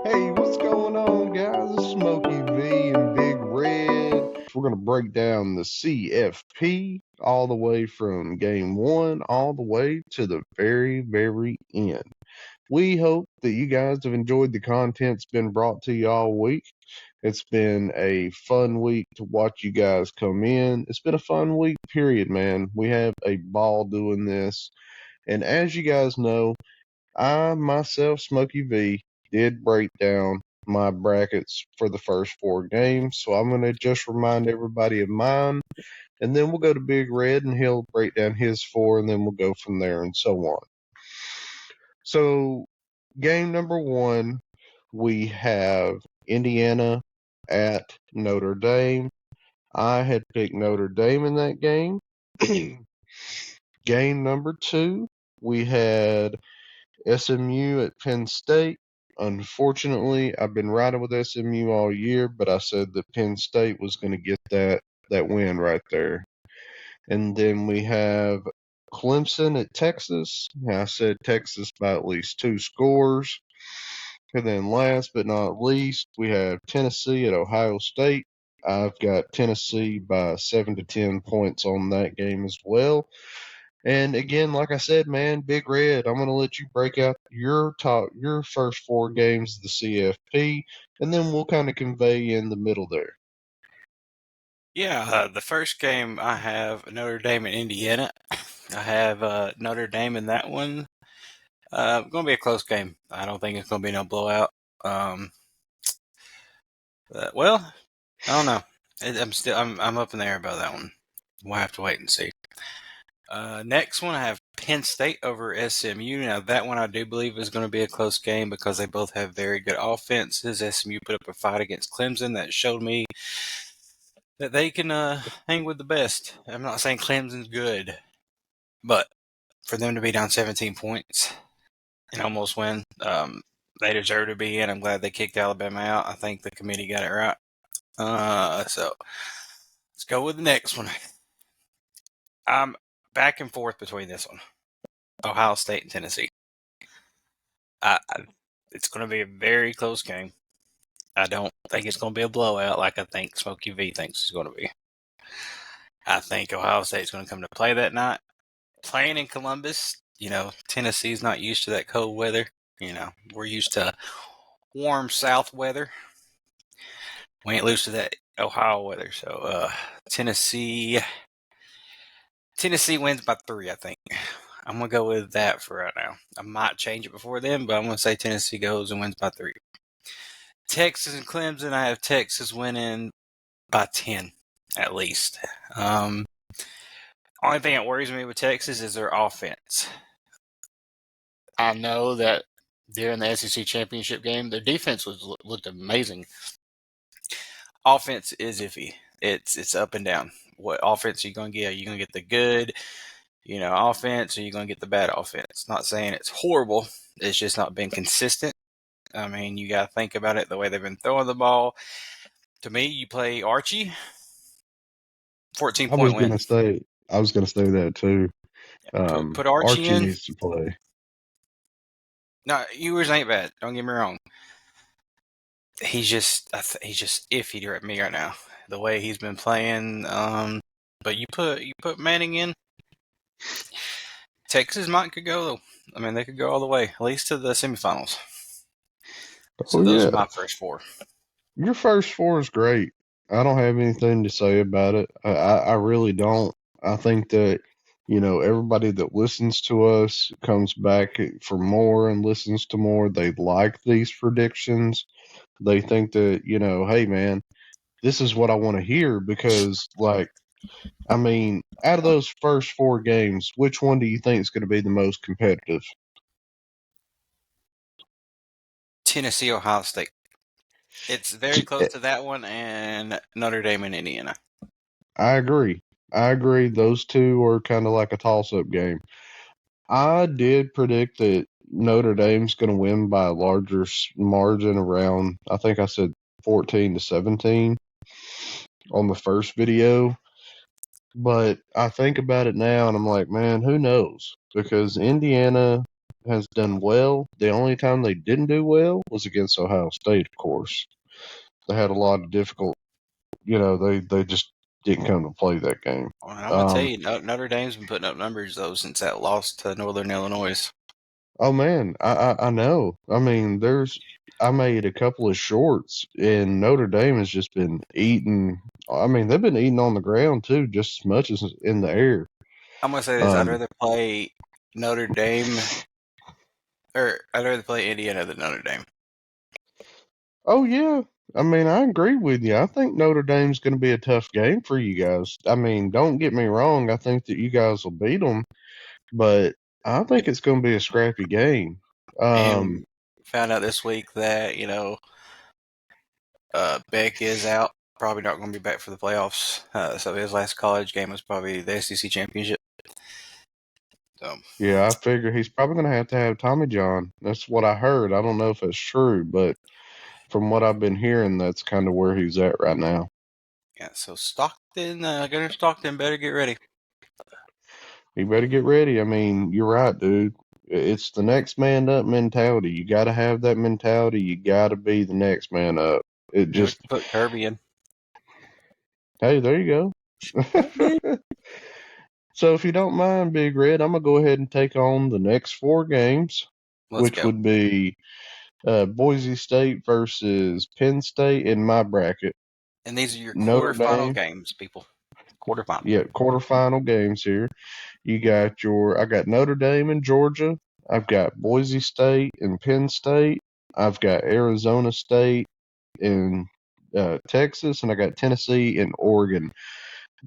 Hey, what's going on, guys? It's Smokey V and Big Red. We're going to break down the CFP all the way from game one all the way to the very, very end. We hope that you guys have enjoyed the content that's been brought to you all week. It's been a fun week to watch you guys come in. It's been a fun week, period, man. We have a ball doing this. And as you guys know, I myself, Smokey V, did break down my brackets for the first four games, so I'm going to just remind everybody of mine, and then we'll go to Big Red and he'll break down his four, and then we'll go from there and so on. So, game number one, we have Indiana at Notre Dame. I had picked Notre Dame in that game. Game number two, we had SMU at Penn State. Unfortunately, I've been riding with SMU all year, but I said that Penn State was going to get that win right there. And then we have Clemson at Texas. I said Texas by at least 2 scores. And then last but not least, we have Tennessee at Ohio State. I've got Tennessee by 7 to 10 points on that game as well. And again, like I said, man, Big Red, I'm gonna let you break out your first four games of the CFP, and then we'll kind of convey in the middle there. Yeah, the first game I have Notre Dame and Indiana. I have Notre Dame in that one. Going to be a close game. I don't think it's going to be no blowout. Um, well, I don't know. I'm up in the air about that one. We'll have to wait and see. Next one, I have Penn State over SMU. Now that one I do believe is going to be a close game because they both have very good offenses. SMU put up a fight against Clemson that showed me that they can hang with the best. I'm not saying Clemson's good, but for them to be down 17 points and almost win, they deserve to be in. I'm glad they kicked Alabama out. I think the committee got it right. So let's go with the next one. I'm back and forth between this one, Ohio State and Tennessee. It's going to be a very close game. I don't think it's going to be a blowout like I think Smokey V thinks it's going to be. I think Ohio State's going to come to play that night. Playing in Columbus, Tennessee's not used to that cold weather. We're used to warm south weather. We ain't used to that Ohio weather. So Tennessee wins by 3, I think. I'm going to go with that for right now. I might change it before then, but I'm going to say Tennessee goes and wins by 3. Texas and Clemson, I have Texas winning by 10 at least. Only thing that worries me with Texas is their offense. I know that during the SEC championship game, their defense looked amazing. Offense is iffy. It's up and down. What offense are you going to get? Are you going to get the good, offense, or are you going to get the bad offense? Not saying it's horrible. It's just not been consistent. I mean, you got to think about it the way they've been throwing the ball. To me, you play Archie, 14-point win. I was gonna say that too. Put Archie Archie in. needs to play. No, Ewers ain't bad. Don't get me wrong. He's just iffy to me right now. The way he's been playing. But you put Manning in. Texas could go though. I mean, they could go all the way, at least to the semifinals. So those are my first four. Your first four is great. I don't have anything to say about it. I really don't. I think that, everybody that listens to us comes back for more and listens to more. They like these predictions. They think that, hey, man, this is what I want to hear because, I mean, out of those first four games, which one do you think is going to be the most competitive? Tennessee, Ohio State. It's very close to that one, and Notre Dame and Indiana. I agree. Those two are kind of like a toss-up game. I did predict that Notre Dame's going to win by a larger margin around, I think I said 14 to 17 on the first video. But I think about it now and I'm like, man, who knows? Because Indiana has done well. The only time they didn't do well was against Ohio State, of course. They had a lot of difficult, they just didn't come to play that game. Well, I'm going to tell you, Notre Dame's been putting up numbers, though, since that loss to Northern Illinois. Oh man, I know. I mean, I made a couple of shorts, and Notre Dame has just been eating. I mean, they've been eating on the ground too, just as much as in the air. I'm going to say this. I'd rather play Notre Dame, or I'd rather play Indiana than Notre Dame. Oh yeah, I mean, I agree with you. I think Notre Dame's going to be a tough game for you guys. I mean, don't get me wrong. I think that you guys will beat them, but I think it's going to be a scrappy game. And found out this week that, Beck is out. Probably not going to be back for the playoffs. So his last college game was probably the SEC championship. So, Yeah, I figure he's probably going to have Tommy John. That's what I heard. I don't know if it's true, but from what I've been hearing, that's kind of where he's at right now. yeah. So Gunnar Stockton better get ready. You better get ready. I mean, you're right, dude. It's the next man up mentality. You got to have that mentality. You got to be the next man up. It We just, can put Kirby in. hey, there you go. So if you don't mind, Big Red, I'm gonna go ahead and take on the next four games, Let's which go. would be Boise State versus Penn State in my bracket. And these are your Notre quarterfinal Dame, games, people. Quarterfinal. yeah, quarterfinal games here. I got Notre Dame and Georgia. I've got Boise State and Penn State. I've got Arizona State and Texas, and I got Tennessee and Oregon.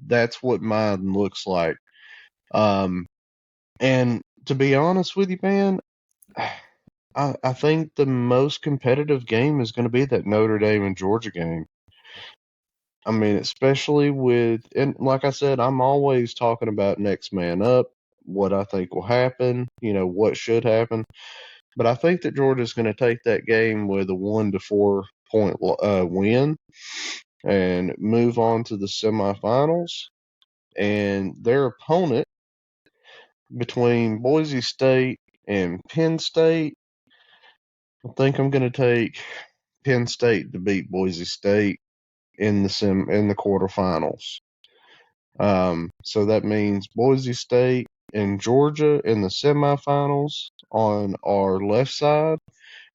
That's what mine looks like. Um, and to be honest with you, man, I think the most competitive game is going to be that Notre Dame and Georgia game. I mean, especially and like I said, I'm always talking about next man up, what I think will happen, what should happen. But I think that Georgia's going to take that game with a 1 to 4 point win and move on to the semifinals. And their opponent between Boise State and Penn State, I think I'm going to take Penn State to beat Boise State in the quarterfinals. So that means Boise State and Georgia in the semifinals on our left side,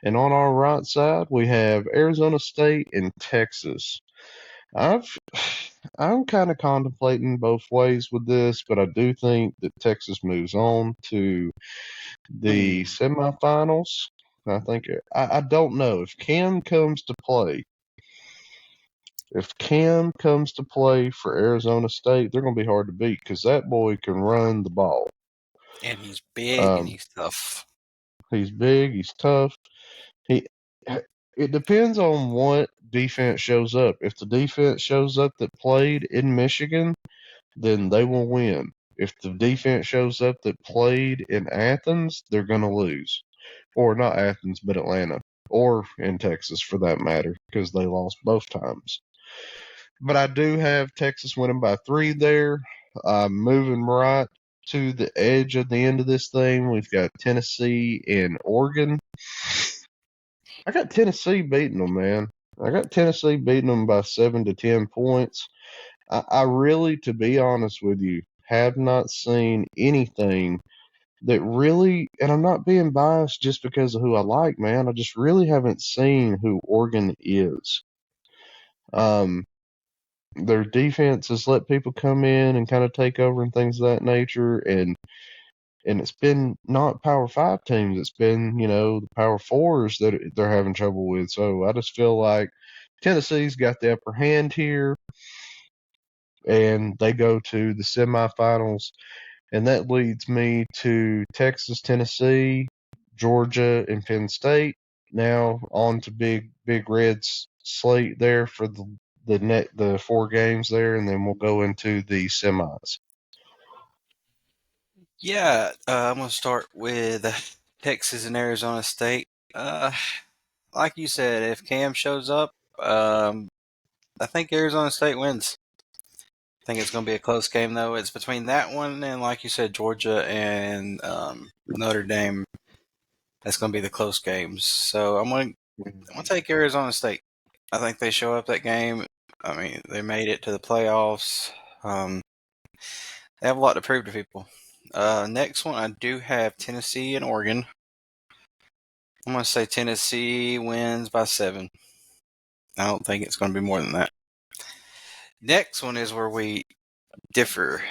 and on our right side we have Arizona State and Texas. I've I'm kind of contemplating both ways with this, but I do think that Texas moves on to the semifinals. I don't know if Cam comes to play. If Cam comes to play for Arizona State, they're going to be hard to beat because that boy can run the ball. And he's big and Um, he's tough. he's big, he's tough. He. It depends on what defense shows up. If the defense shows up that played in Michigan, then they will win. If the defense shows up that played in Athens, they're going to lose. Or not Athens, but Atlanta. Or in Texas, for that matter, because they lost both times. But I do have Texas winning by 3 there. Moving right to the edge of the end of this thing, we've got Tennessee and Oregon. I got Tennessee beating them, man. I got Tennessee beating them by 7 to 10 points. I really, to be honest with you, have not seen anything that really, and I'm not being biased just because of who I like, man. I just really haven't seen who Oregon is. Um, their defense has let people come in and kind of take over and things of that nature, and it's been not Power Five teams. It's been the Power Fours that they're having trouble with. So I just feel like Tennessee's got the upper hand here, and they go to the semifinals, and that leads me to Texas, Tennessee, Georgia, and Penn State. Now on to Big Red's slate there for the 4 games there, and then we'll go into the semis. Yeah, I'm going to start with Texas and Arizona State. Like you said, if Cam shows up, I think Arizona State wins. I think it's going to be a close game, though. It's between that one and, like you said, Georgia and Notre Dame. that's going to be the close games. So I'm going to take Arizona State. I think they show up that game. I mean, they made it to the playoffs. They have a lot to prove to people. Next one, I do have Tennessee and Oregon. I'm going to say Tennessee wins by 7. I don't think it's going to be more than that. Next one is where we differ.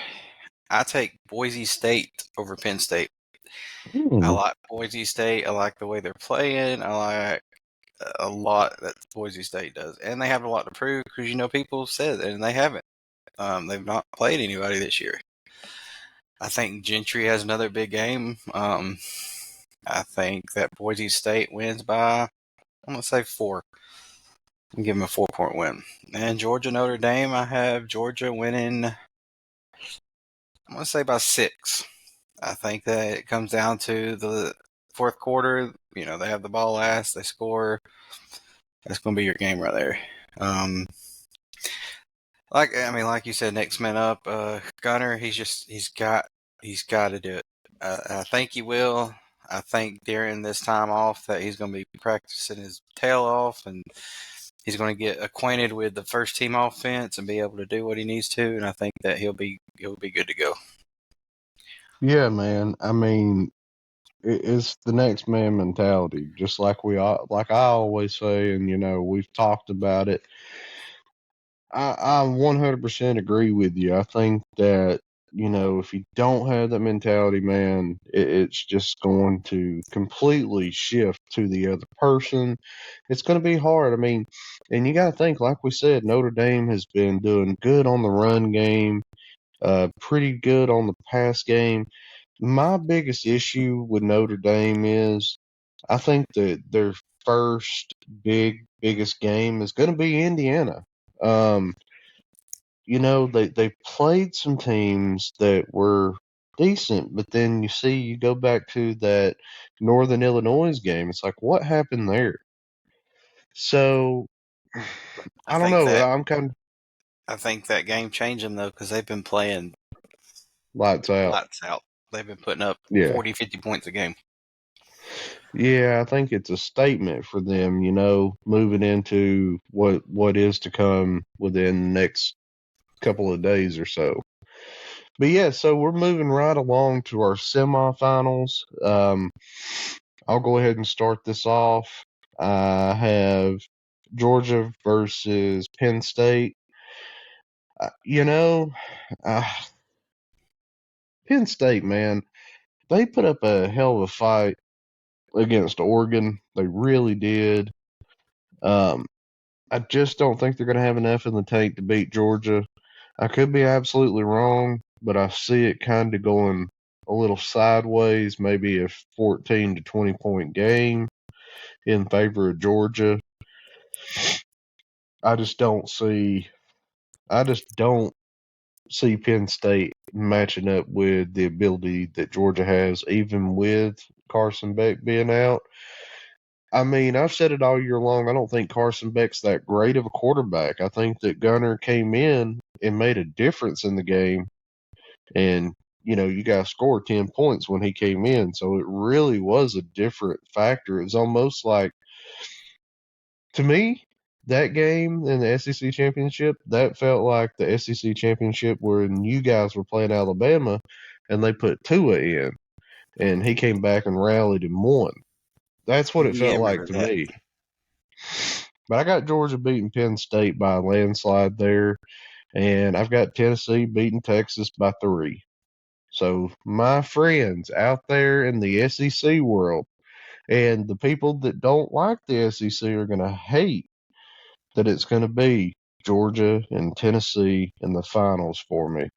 I take Boise State over Penn State. I like Boise State. I like the way they're playing. I like a lot that Boise State does. And they have a lot to prove because, people said it, and they haven't. They've not played anybody this year. I think Gentry has another big game. I think that Boise State wins by, I'm going to say 4. I'm giving them a 4-point win. And Georgia Notre Dame, I have Georgia winning, I'm going to say by 6. I think that it comes down to the fourth quarter. They have the ball last, they score. That's going to be your game right there. Like you said, next man up, Gunner. He's got to do it. I think he will. I think during this time off that he's going to be practicing his tail off, and he's going to get acquainted with the first team offense and be able to do what he needs to. And I think that he'll be good to go. Yeah, man. I mean, it's the next man mentality, just like like I always say, and we've talked about it. I 100% agree with you. I think that if you don't have that mentality, man, it's just going to completely shift to the other person. It's going to be hard. I mean, and you got to think, like we said, Notre Dame has been doing good on the run game, pretty good on the pass game. My biggest issue with Notre Dame is I think that their first biggest game is going to be Indiana. They played some teams that were decent, but then you go back to that Northern Illinois game. It's like, what happened there? So I I don't think know. that I'm kind of I think that game changed them though because they've been playing lights out. lights out. They've been putting up Yeah. 40, 50 points a game. Yeah, I think it's a statement for them, moving into what is to come within the next couple of days or so. But yeah, so we're moving right along to our semifinals. I'll go ahead and start this off. I have Georgia versus Penn State. Uh, you know, uh, Penn State, man, they put up a hell of a fight against Oregon. They really did. Um, I just don't think they're going to have enough in the tank to beat Georgia. I could be absolutely wrong, but I see it kind of going a little sideways, maybe a 14 to 20 point game in favor of Georgia. I just don't see Penn State matching up with the ability that Georgia has, even with Carson Beck being out. I mean, I've said it all year long. I don't think Carson Beck's that great of a quarterback. I think that Gunner came in and made a difference in the game. And, you guys scored 10 points when he came in. So it really was a different factor. It's almost like, to me, that game in the SEC championship, that felt like the SEC championship when you guys were playing Alabama and they put Tua in and he came back and rallied and won. That's what it Yeah, I felt like remember to that. me. But I got Georgia beating Penn State by a landslide there, and I've got Tennessee beating Texas by 3. So, my friends out there in the SEC world, and the people that don't like the SEC are going to hate that it's going to be Georgia and Tennessee in the finals for me.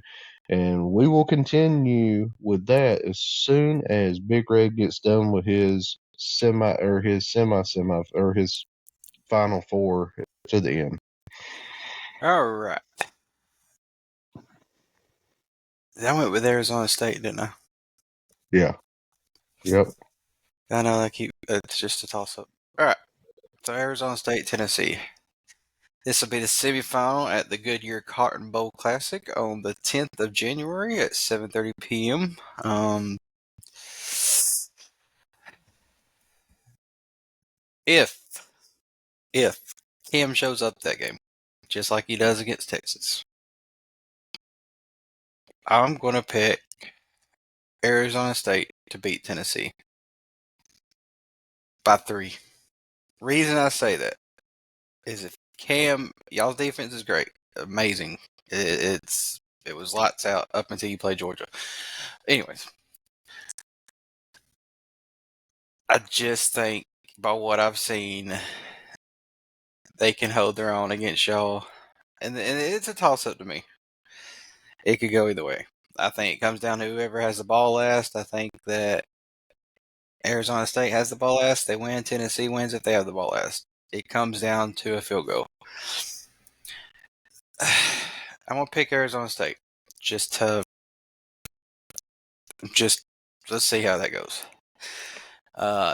And we will continue with that as soon as Big Red gets done with his his final 4 to the end. All right. I went with Arizona State, didn't I? Yeah. Yep. I know it's just a toss up. All right. So Arizona State, Tennessee. This will be the semifinal at the Goodyear Cotton Bowl Classic on the 10th of January at 7:30 p.m. If Cam shows up that game, just like he does against Texas, I'm going to pick Arizona State to beat Tennessee by 3. Reason I say that is if Cam, y'all's defense is great, amazing. It was lights out up until you play Georgia. Anyways, I just think by what I've seen, they can hold their own against y'all, and it's a toss up to me. It could go either way. I think it comes down to whoever has the ball last. I think that Arizona State has the ball last. They win. Tennessee wins if they have the ball last. It comes down to a field goal. I'm gonna pick Arizona State just let's see how that goes.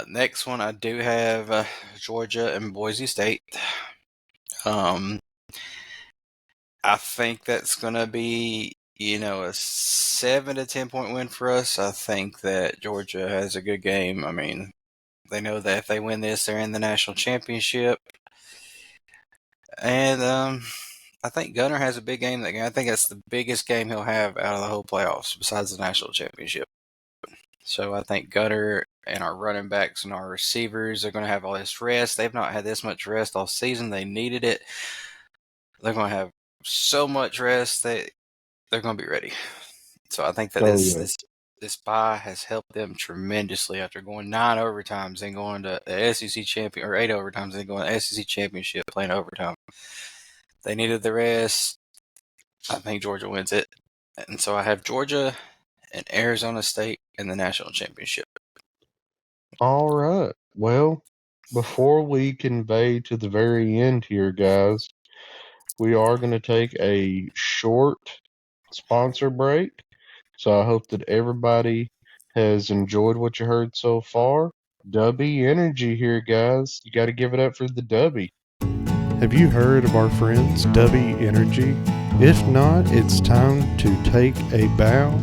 Next one I do have Georgia and Boise State. I think that's gonna be a 7 to 10 point win for us. I think that Georgia has a good game. I mean, they know that if they win this, they're in the national championship. And I think Gunner has a big game that game. I think that's the biggest game he'll have out of the whole playoffs besides the national championship. So I think Gunner and our running backs and our receivers are going to have all this rest. They've not had this much rest all season. They needed it. They're going to have so much rest that they're going to be ready. So I think that this bye has helped them tremendously after going 9 overtimes and going to the SEC champion, or 8 overtimes and going to the SEC championship playing overtime. They needed the rest. I think Georgia wins it. And so I have Georgia and Arizona State in the national championship. All right. Well, before we convey to the very end here, guys, we are going to take a short sponsor break. So I hope that everybody has enjoyed what you heard so far. Dubby Energy here, guys. You got to give it up for the Dubby. Have you heard of our friends Dubby Energy? If not, it's time to take a bow.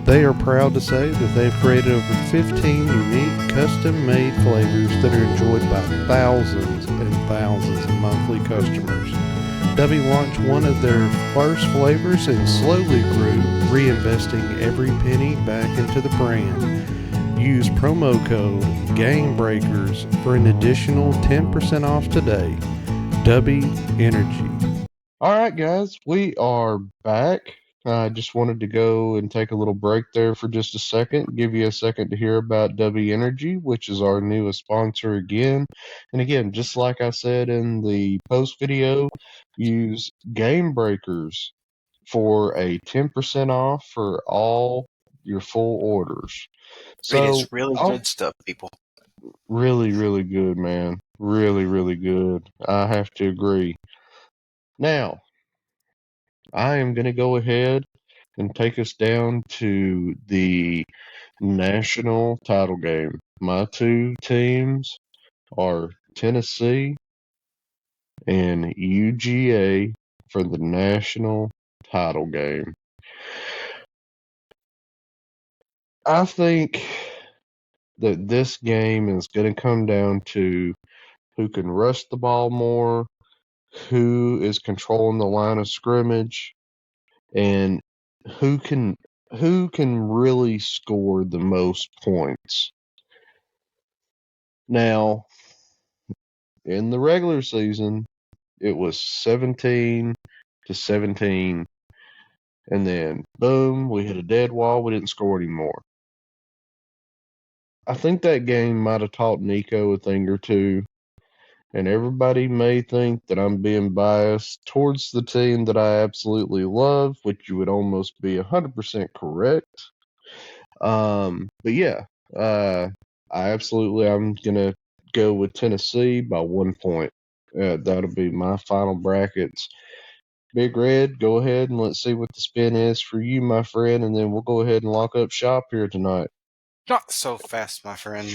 They are proud to say that they've created over 15 unique custom-made flavors that are enjoyed by thousands and thousands of monthly customers. Dubby launched one of their first flavors and slowly grew, reinvesting every penny back into the brand. Use promo code GAMEBREAKERS for an additional 10% off today. Dubby Energy. All right, guys, we are back. I just wanted to go and take a little break there for just a second, give you a second to hear about Dubby Energy, which is our newest sponsor again. And again, just like I said in the post video, use Game Breakers for a 10% off for all your full orders. It is So, really good stuff, people. really, really good, man. Really, really good. I have to agree. Now, I am going to go ahead and take us down to the national title game. My two teams are Tennessee and UGA for the national title game. I think that this game is going to come down to who can rush the ball more, who is controlling the line of scrimmage, and who can really score the most points. Now, in the regular season, it was 17 to 17, and then boom, we hit a dead wall. We didn't score anymore. I think that game might have taught Nico a thing or two, and everybody may think that I'm being biased towards the team that I absolutely love, which you would almost be 100% correct. But yeah, I'm gonna go with Tennessee by 1 point. That'll be my final brackets. Big Red, go ahead and let's see what the spin is for you, my friend, and then we'll go ahead and lock up shop here tonight. Not so fast, my friend.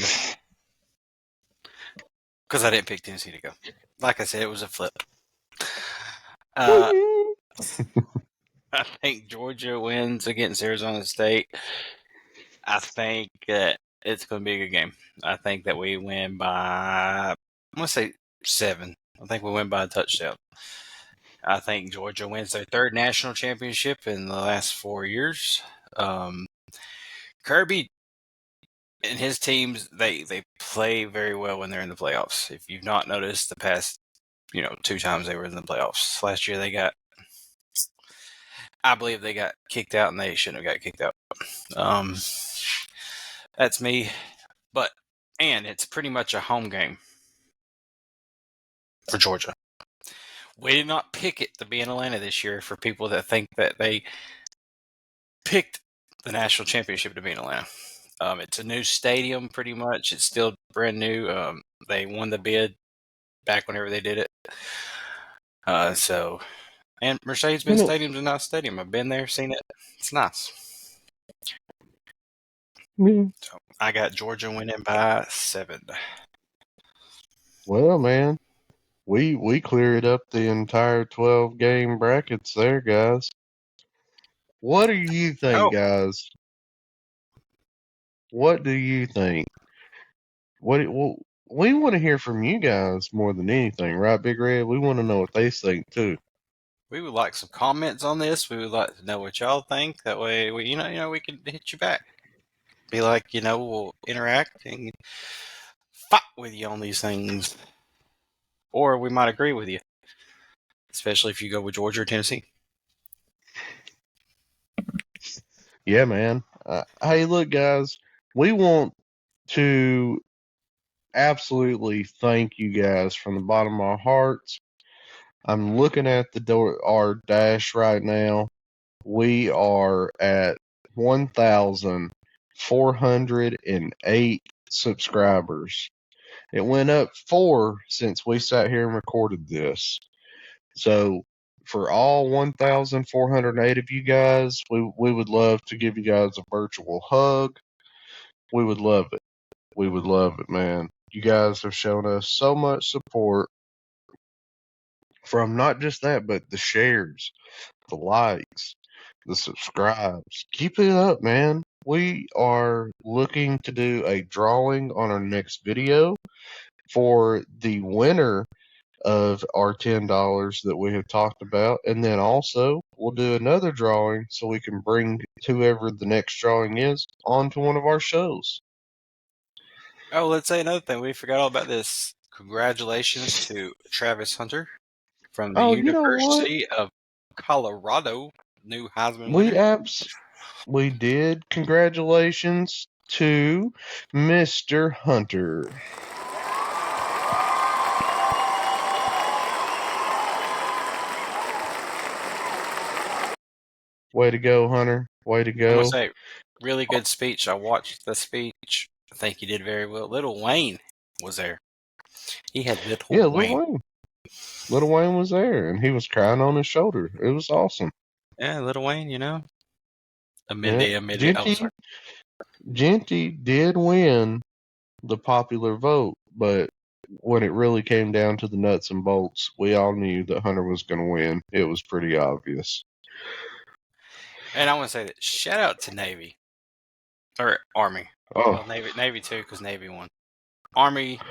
Because I didn't pick Tennessee to go. Like I said, it was a flip. I think Georgia wins against Arizona State. I think that it's going to be a good game. I think that we win by going to say 7. I think we win by a touchdown. I think Georgia wins their 3rd national championship in the last 4 years. Kirby and his teams, they play very well when they're in the playoffs. If you've not noticed, the past 2 times they were in the playoffs. Last year I believe they got kicked out, and they shouldn't have got kicked out. That's me. And it's pretty much a home game for Georgia. We did not pick it to be in Atlanta this year, for people that think that they picked the national championship to be in Atlanta. It's a new stadium, pretty much. It's still brand new. They won the bid back whenever they did it. And Mercedes-Benz Stadium's a nice stadium. I've been there, seen it. It's nice. Yeah. So I got Georgia winning by 7. Well, man, we cleared up the entire 12 game brackets there, guys. What do you think, guys? What do you think? We want to hear from you guys more than anything, right, Big Red? We want to know what they think too. We would like some comments on this. We would like to know what y'all think. That way, we can hit you back. Be like, we'll interact and fight with you on these things, or we might agree with you, especially if you go with Georgia or Tennessee. Yeah, man. Hey, look, guys, we want to absolutely thank you guys from the bottom of our hearts. I'm looking at our dash right now. We are at 1,408 subscribers. It went up 4 since we sat here and recorded this. So for all 1,408 of you guys, we would love to give you guys a virtual hug. We would love it. We would love it, man. You guys have shown us so much support from not just that, but the shares, the likes, the subscribes. Keep it up, man. We are looking to do a drawing on our next video for the winner of our $10 that we have talked about. And then also we'll do another drawing so we can bring whoever the next drawing is onto one of our shows. Oh, let's say another thing. We forgot all about this. Congratulations to Travis Hunter from the University of Colorado, new Heisman winner. We did. Congratulations to Mr. Hunter. Way to go, Hunter. Way to go. I'm going to say, really good speech. I watched the speech. I think he did very well. Little Wayne was there. He had Little Wayne. Little Wayne was there, and he was crying on his shoulder. It was awesome. Yeah, Little Wayne, Genty did win the popular vote, but when it really came down to the nuts and bolts, we all knew that Hunter was going to win. It was pretty obvious. And I want to say that shout out to Navy or Army. Oh, well, Navy too, because Navy won. Army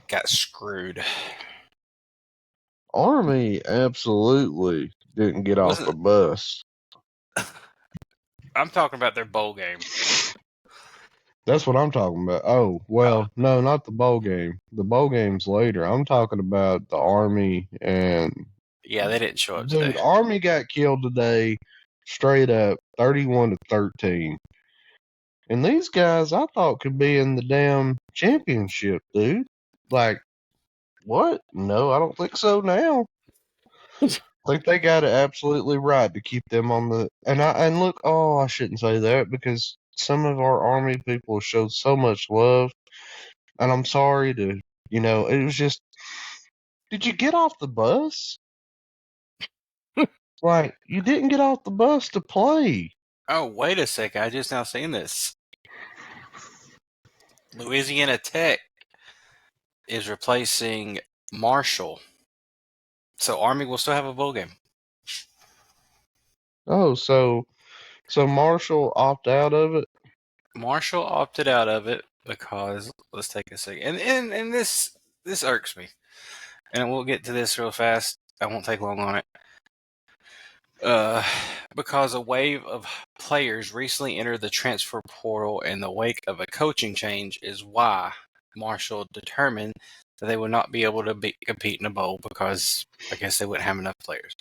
got screwed. Army absolutely didn't get off the bus. I'm talking about their bowl game. That's what I'm talking about. Oh, well, no, not the bowl game. The bowl game's later. I'm talking about the Army and... Yeah, they didn't show up today. Dude, Army got killed today, straight up, 31-13. And these guys, I thought, could be in the damn championship, dude. Like, what? No, I don't think so now. I think they got it absolutely right to keep them on the... And look, I shouldn't say that, because some of our Army people showed so much love. And I'm sorry to, it was just... Did you get off the bus? Like, you didn't get off the bus to play. Oh, wait a second. I just now seen this. Louisiana Tech is replacing Marshall. So Army will still have a bowl game. Oh, so Marshall opted out of it? Marshall opted out of it because, let's take a second. And this this irks me, and we'll get to this real fast. I won't take long on it. Because a wave of players recently entered the transfer portal in the wake of a coaching change is why Marshall determined that they would not be able to compete in a bowl because I guess they wouldn't have enough players.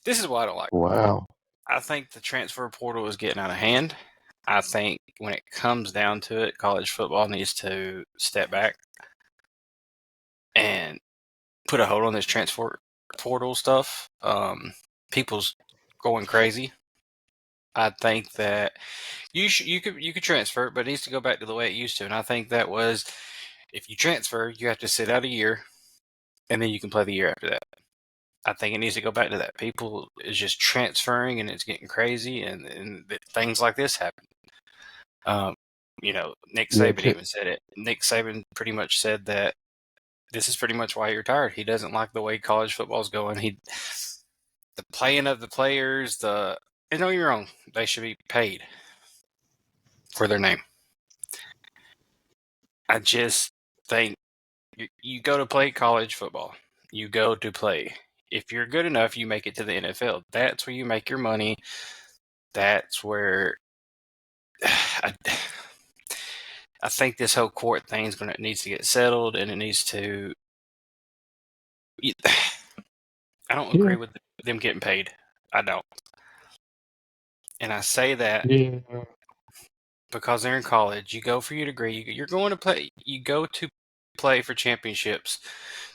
This is what I don't like. Wow. I think the transfer portal is getting out of hand. I think when it comes down to it, college football needs to step back and put a hold on this transfer portal stuff. People's going crazy. I think that you could transfer it, but it needs to go back to the way it used to. And I think that was if you transfer, you have to sit out a year, and then you can play the year after that. I think it needs to go back to that. People is just transferring, and it's getting crazy, and things like this happen. Nick Saban even said it. Nick Saban pretty much said that this is pretty much why he retired. He doesn't like the way college football is going. The playing of the players, and don't get me wrong, they should be paid for their name. I just think you go to play college football. You go to play. If you're good enough, you make it to the NFL. That's where you make your money. That's where I think this whole court thing needs to get settled, and it needs to. I don't agree with them getting paid. I don't, and I say that because they're in college. You go for your degree. You're going to play. You go to play for championships,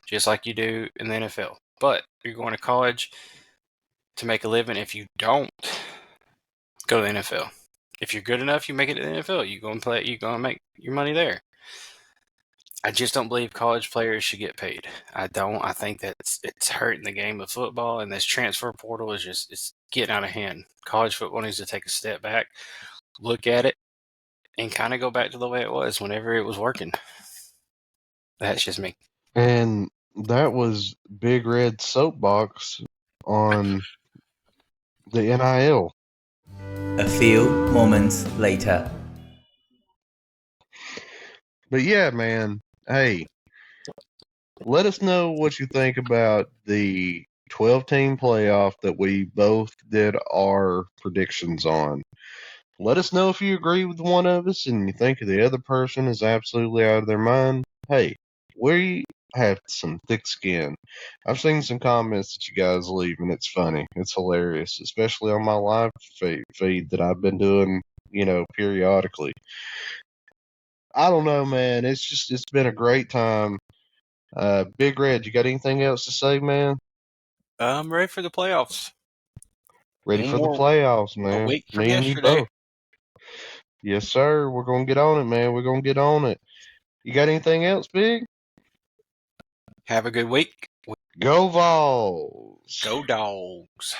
just like you do in the NFL. But you're going to college to make a living. If you don't, go to the NFL. If you're good enough, you make it to the NFL. You go and play. You're going to make your money there. I just don't believe college players should get paid. I don't. I think that it's hurting the game of football, and this transfer portal is it's getting out of hand. College football needs to take a step back, look at it, and kind of go back to the way it was whenever it was working. That's just me. And that was Big Red Soapbox on the NIL. A few moments later. But yeah, man, hey, let us know what you think about the 12-team playoff that we both did our predictions on. Let us know if you agree with one of us and you think the other person is absolutely out of their mind. Hey, we have some thick skin. I've seen some comments that you guys leave, and it's funny. It's hilarious, especially on my live feed that I've been doing, periodically. I don't know, man. It's been a great time. Big Red, you got anything else to say, man? I'm ready for the playoffs. Ready for the playoffs, man. A week from Me and yesterday. you both. Yes, sir. We're going to get on it, man. We're going to get on it. You got anything else, Big? Have a good week. Go Vols! Go Dogs.